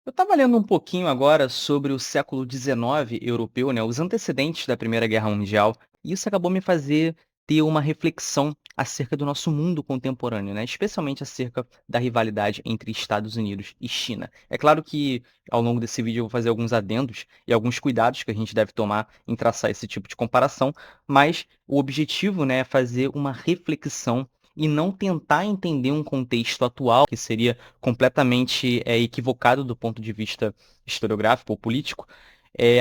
Eu estava lendo um pouquinho agora sobre o século XIX europeu, né, os antecedentes da Primeira Guerra Mundial, e isso acabou me fazer ter uma reflexão acerca do nosso mundo contemporâneo, né, especialmente acerca da rivalidade entre Estados Unidos e China. É claro que ao longo desse vídeo eu vou fazer alguns adendos e alguns cuidados que a gente deve tomar em traçar esse tipo de comparação, mas o objetivo, né, é fazer uma reflexão e não tentar entender um contexto atual que seria completamente equivocado do ponto de vista historiográfico ou político,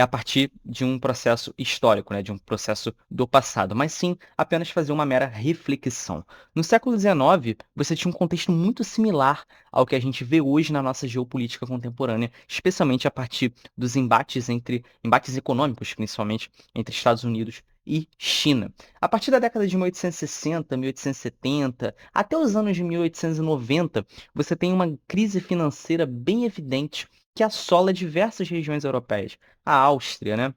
a partir de um processo histórico, né, de um processo do passado, mas sim apenas fazer uma mera reflexão. No século XIX, você tinha um contexto muito similar ao que a gente vê hoje na nossa geopolítica contemporânea, especialmente a partir dos embates econômicos, principalmente entre Estados Unidos e China. A partir da década de 1860, 1870, até os anos de 1890, você tem uma crise financeira bem evidente que assola diversas regiões europeias. A Áustria, né?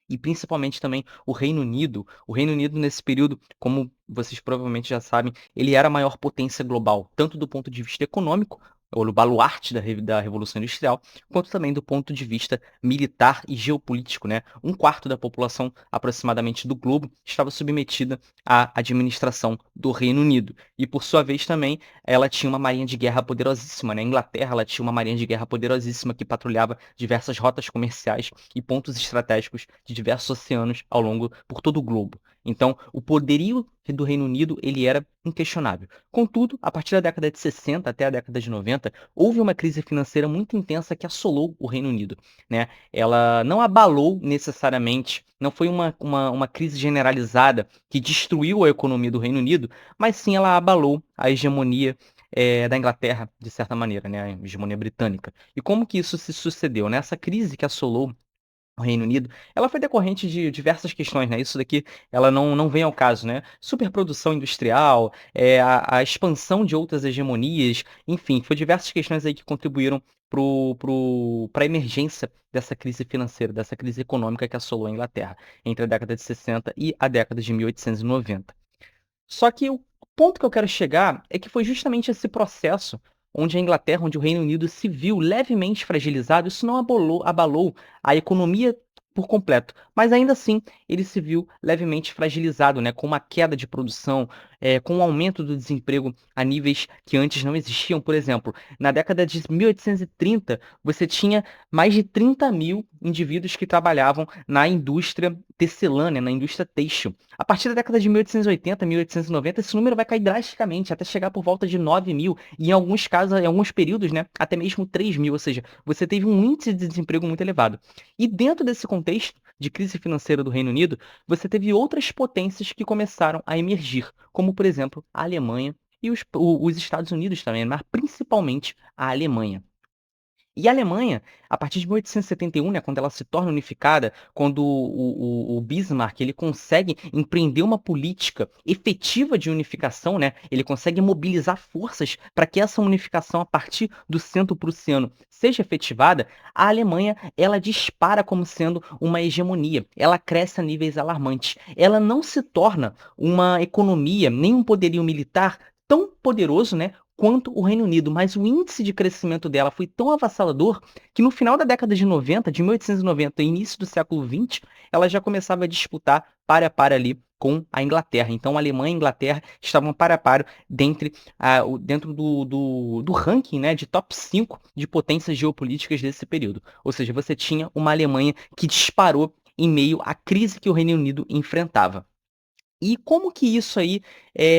E principalmente também o Reino Unido. O Reino Unido, nesse período, como vocês provavelmente já sabem, ele era a maior potência global, tanto do ponto de vista econômico, o baluarte da Revolução Industrial, quanto também do ponto de vista militar e geopolítico, né? Um quarto da população, aproximadamente, do globo estava submetida à administração do Reino Unido. E, por sua vez, também, ela tinha uma marinha de guerra poderosíssima, né? A Inglaterra, ela tinha uma marinha de guerra poderosíssima que patrulhava diversas rotas comerciais e pontos estratégicos de diversos oceanos ao longo por todo o globo. Então, o poderio do Reino Unido ele era inquestionável. Contudo, a partir da década de 60 até a década de 90, houve uma crise financeira muito intensa que assolou o Reino Unido, né? Ela não abalou necessariamente, não foi uma crise generalizada que destruiu a economia do Reino Unido, mas sim ela abalou a hegemonia da Inglaterra, de certa maneira, né? A hegemonia britânica. E como que isso se sucedeu? Nessa crise que assolou o Reino Unido, ela foi decorrente de diversas questões, né? Isso daqui, ela não vem ao caso, né? Superprodução industrial, a expansão de outras hegemonias, enfim, foi diversas questões aí que contribuíram para a emergência dessa crise financeira, dessa crise econômica que assolou a Inglaterra entre a década de 60 e a década de 1890. Só que o ponto que eu quero chegar é que foi justamente esse processo onde a Inglaterra, onde o Reino Unido se viu levemente fragilizado, isso não abalou a economia por completo, mas ainda assim ele se viu levemente fragilizado, né, com uma queda de produção, com um aumento do desemprego a níveis que antes não existiam. Por exemplo, na década de 1830, você tinha mais de 30 mil indivíduos que trabalhavam na indústria tecelã, na indústria têxtil. A partir da década de 1880, 1890, esse número vai cair drasticamente, até chegar por volta de 9 mil, e em alguns casos, em alguns períodos, né, até mesmo 3 mil, ou seja, você teve um índice de desemprego muito elevado. E dentro desse contexto de crise financeira do Reino Unido, você teve outras potências que começaram a emergir, como, por exemplo, a Alemanha e os Estados Unidos também, mas principalmente a Alemanha. E a Alemanha, a partir de 1871, né, quando ela se torna unificada, quando o Bismarck ele consegue empreender uma política efetiva de unificação, né, ele consegue mobilizar forças para que essa unificação a partir do centro prussiano seja efetivada, a Alemanha ela dispara como sendo uma hegemonia, ela cresce a níveis alarmantes. Ela não se torna uma economia, nem um poderio militar tão poderoso, né, quanto o Reino Unido, mas o índice de crescimento dela foi tão avassalador que no final da década de 90, de 1890 e início do século 20, ela já começava a disputar para a par ali com a Inglaterra. Então, a Alemanha e a Inglaterra estavam para a par dentro do ranking, né, de top 5 de potências geopolíticas desse período. Ou seja, você tinha uma Alemanha que disparou em meio à crise que o Reino Unido enfrentava. E como que isso aí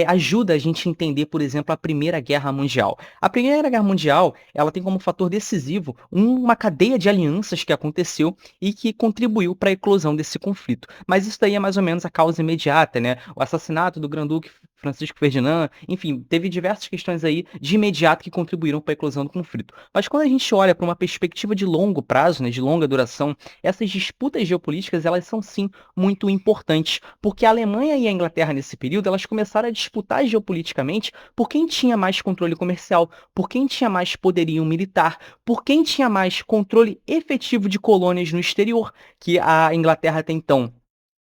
ajuda a gente a entender, por exemplo, a Primeira Guerra Mundial? A Primeira Guerra Mundial, ela tem como fator decisivo uma cadeia de alianças que aconteceu e que contribuiu para a eclosão desse conflito. Mas isso daí é mais ou menos a causa imediata, né? O assassinato do Grão-Duque Francisco Ferdinand, enfim, teve diversas questões aí de imediato que contribuíram para a eclosão do conflito. Mas quando a gente olha para uma perspectiva de longo prazo, né, de longa duração, essas disputas geopolíticas, elas são sim muito importantes, porque a Alemanha e a Inglaterra nesse período, elas começaram a disputar geopoliticamente por quem tinha mais controle comercial, por quem tinha mais poderio militar, por quem tinha mais controle efetivo de colônias no exterior, que a Inglaterra até então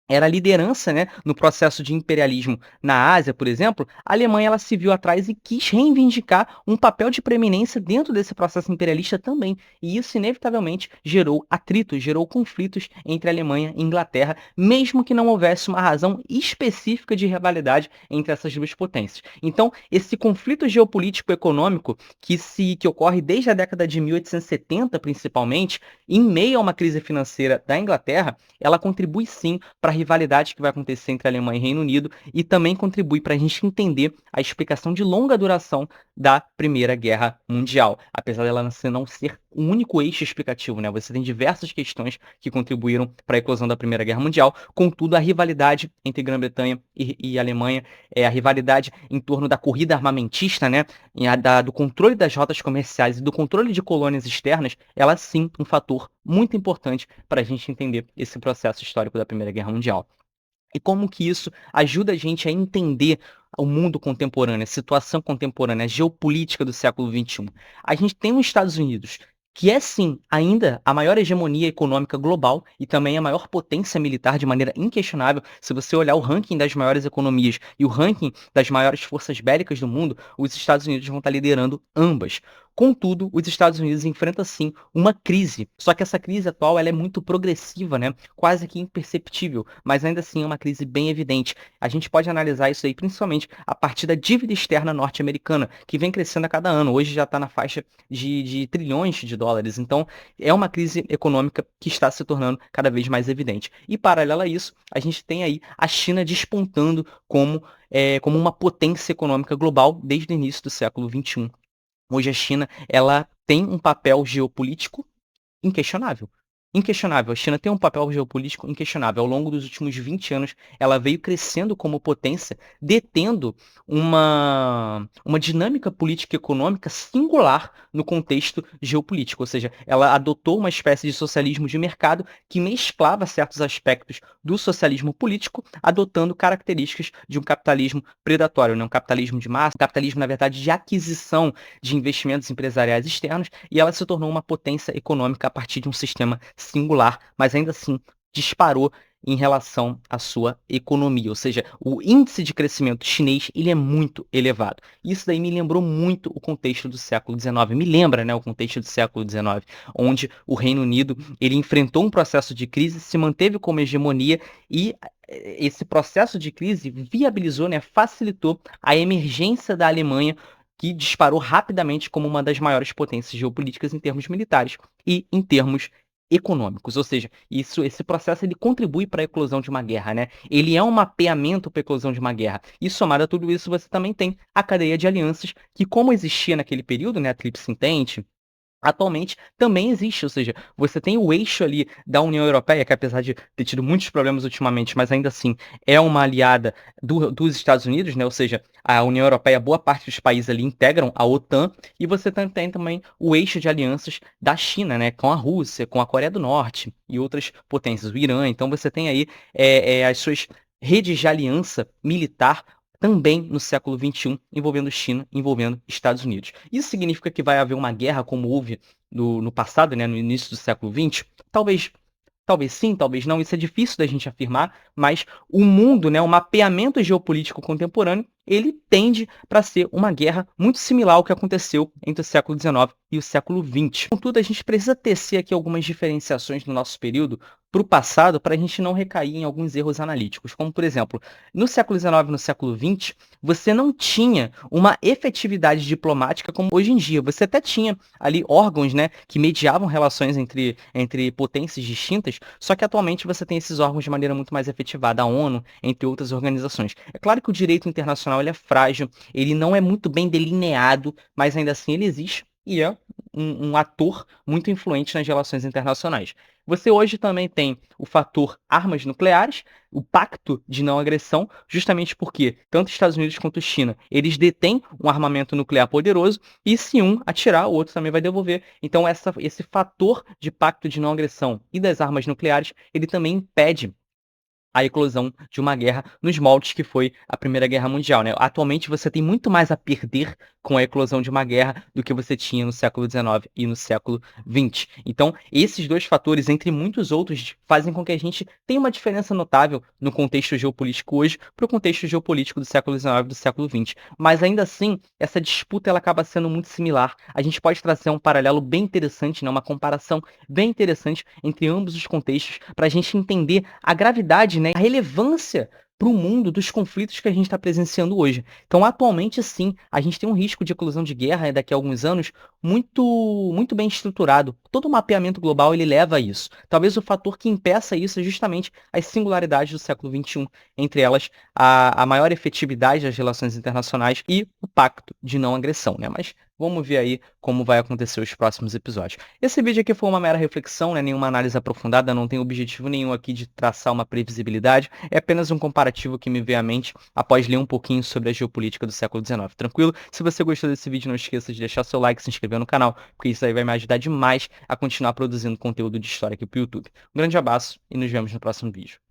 era a liderança, né, no processo de imperialismo na Ásia, por exemplo, a Alemanha ela se viu atrás e quis reivindicar um papel de preeminência dentro desse processo imperialista também. E isso, inevitavelmente, gerou atritos, gerou conflitos entre a Alemanha e a Inglaterra, mesmo que não houvesse uma razão específica de rivalidade entre essas duas potências. Então, esse conflito geopolítico-econômico que ocorre desde a década de 1870, principalmente, em meio a uma crise financeira da Inglaterra, ela contribui sim para a rivalidade que vai acontecer entre Alemanha e Reino Unido e também contribui para a gente entender a explicação de longa duração da Primeira Guerra Mundial. Apesar dela não ser o único eixo explicativo, né? Você tem diversas questões que contribuíram para a eclosão da Primeira Guerra Mundial, contudo, a rivalidade entre Grã-Bretanha e Alemanha, a rivalidade em torno da corrida armamentista, né? Do controle das rotas comerciais e do controle de colônias externas, ela sim um fator muito importante para a gente entender esse processo histórico da Primeira Guerra Mundial. E como que isso ajuda a gente a entender o mundo contemporâneo, a situação contemporânea, a geopolítica do século XXI. A gente tem os Estados Unidos, que é sim ainda a maior hegemonia econômica global e também a maior potência militar de maneira inquestionável. Se você olhar o ranking das maiores economias e o ranking das maiores forças bélicas do mundo, os Estados Unidos vão estar liderando ambas. Contudo, os Estados Unidos enfrentam sim uma crise. Só que essa crise atual ela é muito progressiva, né? Quase que imperceptível, mas ainda assim é uma crise bem evidente. A gente pode analisar isso aí principalmente a partir da dívida externa norte-americana, que vem crescendo a cada ano. Hoje já está na faixa de trilhões de dólares. Então, é uma crise econômica que está se tornando cada vez mais evidente. E, paralelo a isso, a gente tem aí a China despontando como uma potência econômica global desde o início do século XXI. Hoje a China ela tem um papel geopolítico inquestionável. Inquestionável. A China tem um papel geopolítico inquestionável. Ao longo dos últimos 20 anos, ela veio crescendo como potência, detendo uma dinâmica política e econômica singular no contexto geopolítico. Ou seja, ela adotou uma espécie de socialismo de mercado que mesclava certos aspectos do socialismo político, adotando características de um capitalismo predatório, né? Um capitalismo de massa, um capitalismo, na verdade, de aquisição de investimentos empresariais externos, e ela se tornou uma potência econômica a partir de um sistema singular, mas ainda assim disparou em relação à sua economia, ou seja, o índice de crescimento chinês ele é muito elevado. Isso daí me lembrou muito o contexto do século XIX, me lembra, né, o contexto do século XIX, onde o Reino Unido ele enfrentou um processo de crise, se manteve como hegemonia e esse processo de crise viabilizou, né, facilitou a emergência da Alemanha que disparou rapidamente como uma das maiores potências geopolíticas em termos militares e em termos econômicos. Ou seja, esse processo ele contribui para a eclosão de uma guerra, né? Ele é um mapeamento para a eclosão de uma guerra. E somado a tudo isso, você também tem a cadeia de alianças que, como existia naquele período, né, a Tríplice Entente, atualmente também existe, ou seja, você tem o eixo ali da União Europeia, que apesar de ter tido muitos problemas ultimamente, mas ainda assim é uma aliada dos Estados Unidos, né? Ou seja, a União Europeia, boa parte dos países ali integram a OTAN, e você tem também o eixo de alianças da China, né? Com a Rússia, com a Coreia do Norte e outras potências, o Irã. Então você tem aí as suas redes de aliança militar também no século XXI, envolvendo China, envolvendo Estados Unidos. Isso significa que vai haver uma guerra como houve no passado, né, no início do século XX? Talvez sim, talvez não, isso é difícil da gente afirmar, mas o mundo, né, o mapeamento geopolítico contemporâneo, ele tende para ser uma guerra muito similar ao que aconteceu entre o século XIX e o século XX. Contudo, a gente precisa tecer aqui algumas diferenciações no nosso período para o passado para a gente não recair em alguns erros analíticos, como por exemplo, no século XIX e no século XX, você não tinha uma efetividade diplomática como hoje em dia. Você até tinha ali órgãos, né, que mediavam relações entre potências distintas, só que atualmente você tem esses órgãos de maneira muito mais efetivada, a ONU, entre outras organizações. É claro que o direito internacional ele é frágil, ele não é muito bem delineado, mas ainda assim ele existe e é um ator muito influente nas relações internacionais. Você hoje também tem o fator armas nucleares, o pacto de não agressão, justamente porque tanto Estados Unidos quanto China, eles detêm um armamento nuclear poderoso e se um atirar, o outro também vai devolver. Então esse fator de pacto de não agressão e das armas nucleares, ele também impede a eclosão de uma guerra nos moldes que foi a Primeira Guerra Mundial, né. Atualmente você tem muito mais a perder com a eclosão de uma guerra do que você tinha no século XIX e no século XX. Então, esses 2 fatores, entre muitos outros, fazem com que a gente tenha uma diferença notável no contexto geopolítico hoje para o contexto geopolítico do século XIX e do século XX. Mas ainda assim, essa disputa ela acaba sendo muito similar. A gente pode trazer um paralelo bem interessante, né, uma comparação bem interessante entre ambos os contextos, para a gente entender a gravidade, né, a relevância para o mundo dos conflitos que a gente está presenciando hoje. Então, atualmente, sim, a gente tem um risco de eclosão de guerra, né, daqui a alguns anos muito bem estruturado. Todo o mapeamento global ele leva a isso. Talvez o fator que impeça isso é justamente as singularidades do século XXI, entre elas a maior efetividade das relações internacionais e o pacto de não agressão, né? Mas vamos ver aí como vai acontecer os próximos episódios. Esse vídeo aqui foi uma mera reflexão, né? Nenhuma análise aprofundada, não tem objetivo nenhum aqui de traçar uma previsibilidade, é apenas um comparativo que me veio à mente após ler um pouquinho sobre a geopolítica do século XIX. Tranquilo? Se você gostou desse vídeo, não esqueça de deixar seu like, se inscrever no canal, porque isso aí vai me ajudar demais a continuar produzindo conteúdo de história aqui pro YouTube. Um grande abraço e nos vemos no próximo vídeo.